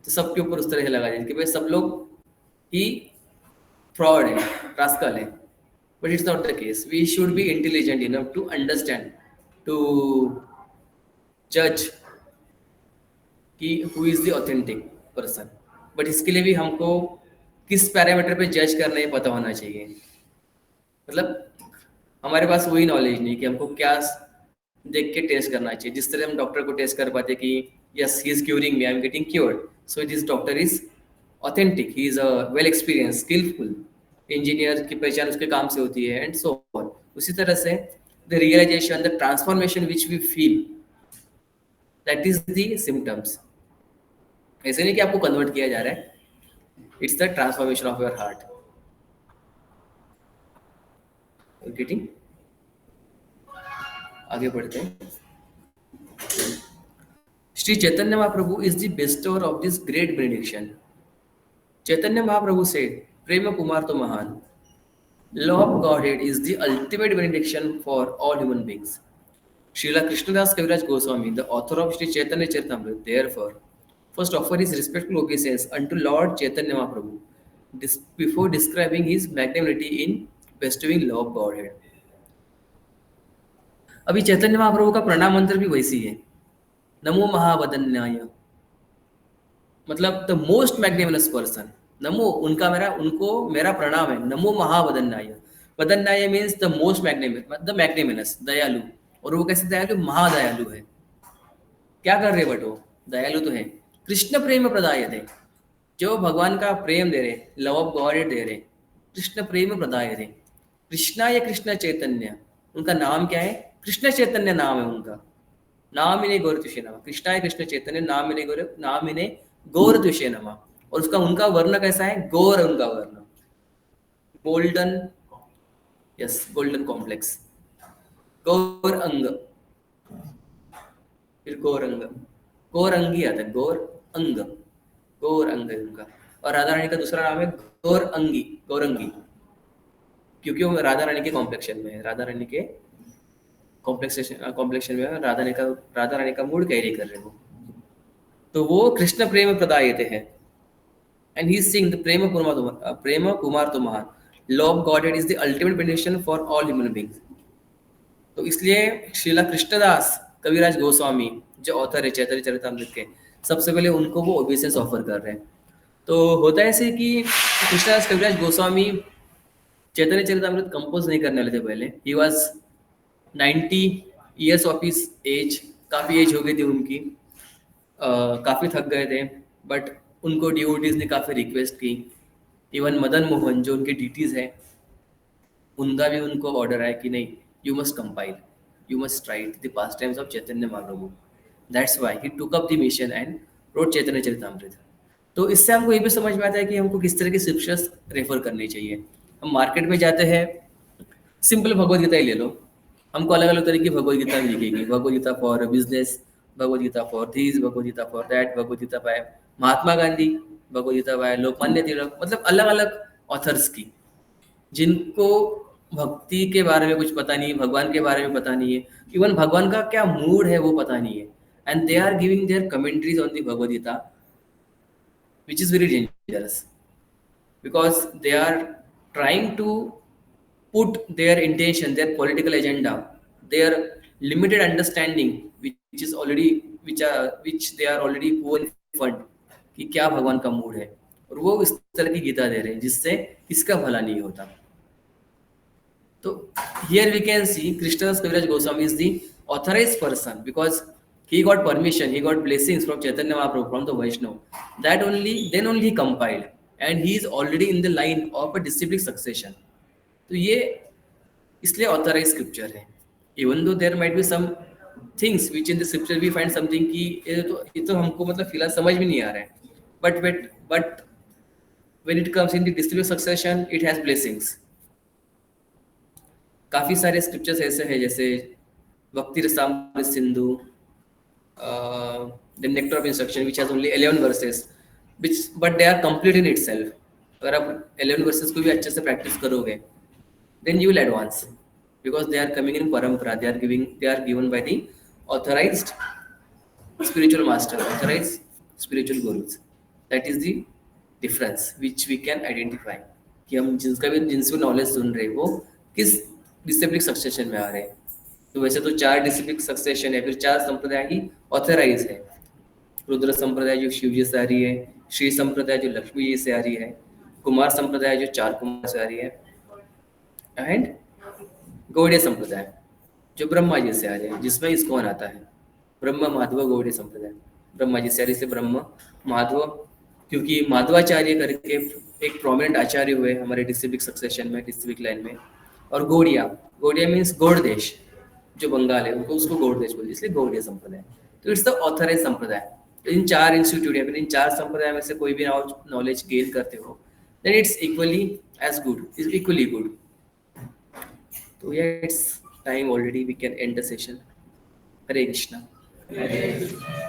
तो सबके ऊपर उस तरह से लगा दिया कि भाई सब लोग ही फ्रॉड है, रास्कल है। But it's not the case. We should be intelligent enough to understand, to जज कि who is the authentic person. But इसके लिए भी हमको किस पैरामीटर पे जज करना है पता होना चाहिए। मतलब हमारे पास वही नॉलेज नहीं कि हमको क्या देख के टेस्ट करना चाहिए। जिस तरह हम डॉक्टर को टेस्ट कर पाते कि yes he is curing me, I am getting cured, so this doctor is authentic, he is a well experience, skillful engineer की पहचान उसके काम से होती है, एंड सो ऑन। उसी तरह से the realisation, the transformation which we feel, that is the symptoms. ऐसे नहीं कि आपको कन्वर्ट किया जा रहा है, it's the transformation of your heart. Getting, आगे बढ़ते हैं। Shri Chaitanya Mahaprabhu is the bestower of this great benediction. Chaitanya Mahaprabhu से प्रेम कुमार तो महान, love of Godhead is the ultimate benediction for all human beings. Srila Krishnadas Kaviraj Goswami, the author of Sri Chaitanya Charitamrita, therefore, first offer his respectful obeisance unto Lord Chaitanya Mahaprabhu before describing his magnanimity in bestowing love of Godhead. अभी चैतन्य महाप्रभु का प्रणाम मंत्र भी वैसी है, नमो महावदन्याय, मतलब the most मैग्नेमिनस person. नमो उनको मेरा प्रणाम है, नमो महावदन्याय। वदन्याय मीन्स द मोस्ट मैग्नेमिनस, दयालु। और वो कैसे दयालु? महादयालु है। क्या कर रहे बट वो दयालु तो है। कृष्ण प्रेम प्रदाय थे, जो भगवान का प्रेम दे रहे, लव ऑफ गॉड दे रहे, कृष्ण प्रेम प्रदाय थे। कृष्णा या कृष्ण चैतन्य, उनका नाम क्या है? कृष्ण चैतन्य नाम है उनका। नाम इन्हें गौरतुषे नमः, कृष्णा या कृष्ण चैतन्य नाम इन्हें गौरतुषे नमः। और उसका उनका वर्ण कैसा है? गौर, उनका वर्ण गोल्डन, यस गोल्डन कॉम्प्लेक्स, गौर अंग, फिर गौरंग, गौरंगी आता है, गौर अंग है उनका। और राधा रानी का दूसरा नाम है गौरंगी, क्योंकि वो राधा रानी के कॉम्प्लेक्शन में है, राधा रानी के कॉम्प्लेक्शन में है, राधा रानी का मूड कैरी कर रहे हो। तो वो कृष्ण प्रेम प्रदायते हैं, एंड ही सिंग द प्रेम कुमार तो महान, love Godhead is the ultimate benediction for all human beings. तो इसलिए श्रीला कृष्णदास कविराज गोस्वामी जो ऑथर है चैतन्य चरितामृत के, सबसे पहले उनको वो ओबेसेंस ऑफर कर रहे हैं। तो होता है ऐसे कि कृष्णदास कविराज गोस्वामी चैतन्य चरितामृत कंपोज नहीं करने वाले थे पहले। He was 90 years of his age, काफ़ी एज हो गई थी उनकी, काफ़ी थक गए थे, बट उनको डिवोटीज ने काफ़ी रिक्वेस्ट की। इवन मदन मोहन जो उनके डीटीज हैं, उनका भी उनको ऑर्डर आया कि नहीं, you must compile, you must write the pastimes of Chaitanya Mahaprabhu. That's why he took up the mission and wrote Chaitanya Charitamrita. तो इससे हमको ये भी समझ में आता है कि हमको किस तरह की स्क्रिप्चर्स रेफर करनी चाहिए। हम मार्केट में जाते हैं, सिंपल भगवद गीता ही ले लो, हमको अलग अलग तरह की भगवद गीता लिखेगी, Bhagavad Gita for business, Bhagavad Gita for this, Bhagavad Gita for that, Bhagavad Gita by Mahatma Gandhi, Bhagavad Gita by Lokmanya Tilak, मतलब अलग अलग ऑथर्स की, जिनको भक्ति के बारे में कुछ पता नहीं, भगवान के बारे में पता नहीं है, इवन भगवान का क्या मूड है वो पता नहीं है, and they are giving their commentaries on the Bhagavad Gita, which is very dangerous, because they are trying to put their intention, their political agenda, their limited understanding which they are already poor in fund, कि क्या भगवान का mood है, और वो इस तरह की गीता दे रहे हैं जिससे किसका भला नहीं होता। So here we can see Krishnadas Kaviraj Goswami is the authorized person because he got permission, he got blessings from Chaitanya Mahaprabhu, from the Vaishnava. Then only he compiled, and he is already in the line of a disciplic succession. तो ये इसलिए authorized scripture है. Even though there might be some things which in the scripture we find something कि ये तो हमको मतलब फिलहाल समझ में नहीं आ रहा है, but when it comes in the disciplic succession, it has blessings. काफ़ी सारे स्क्रिप्चर्स ऐसे हैं जैसे Bhakti Rasamrita Sindhu, the nectar of instruction which has only 11 verses, but they are complete in itself. अगर आप 11 वर्सेस को भी अच्छे से प्रैक्टिस करोगे, then you will advance, because they are coming in parampara, they are given by the authorised spiritual master, authorised spiritual gurus. That is the difference which we can identify, कि हम जिनसे नॉलेज सुन रहे वो किस डिसिप्लिक सक्सेशन में आ रहे हैं। तो वैसे तो 4 डिसिप्लिक सक्सेशन है, फिर 4 संप्रदाय ही ऑथराइज है। रुद्र संप्रदाय जो शिव जी से आ रही है, श्री संप्रदाय जो लक्ष्मी जी से आ रही है, कुमार संप्रदाय जो 4 कुमार से आ रही है, एंड गौड़ीय संप्रदाय जो ब्रह्मा जी से आ रही है, जिसमें इस्कॉन आता है, ब्रह्म माधव गौड़ीय संप्रदाय। ब्रह्मा जी से आ रही, से ब्रह्म माधव, क्योंकि माधवाचार्य करके एक प्रोमिनेंट आचार्य हुए हमारे डिसिप्लिक सक्सेशन में, डिसिप्लिक लाइन में। और गौड़िया मीन्स गौड़ देश, जो बंगाल है उनको उसको गौड़ देश बोलते, इसलिए गौड़ीय संप्रदाय। तो इट्स द ऑथराइज संप्रदाय। तो इन 4 इंस्टीट्यूट या फिर इन 4 संप्रदाय में से कोई भी नॉलेज गेन करते हो, then it's equally as good, is equally good. तो So yeah, it's time already. We can end the session. Hare Krishna. Hare Krishna.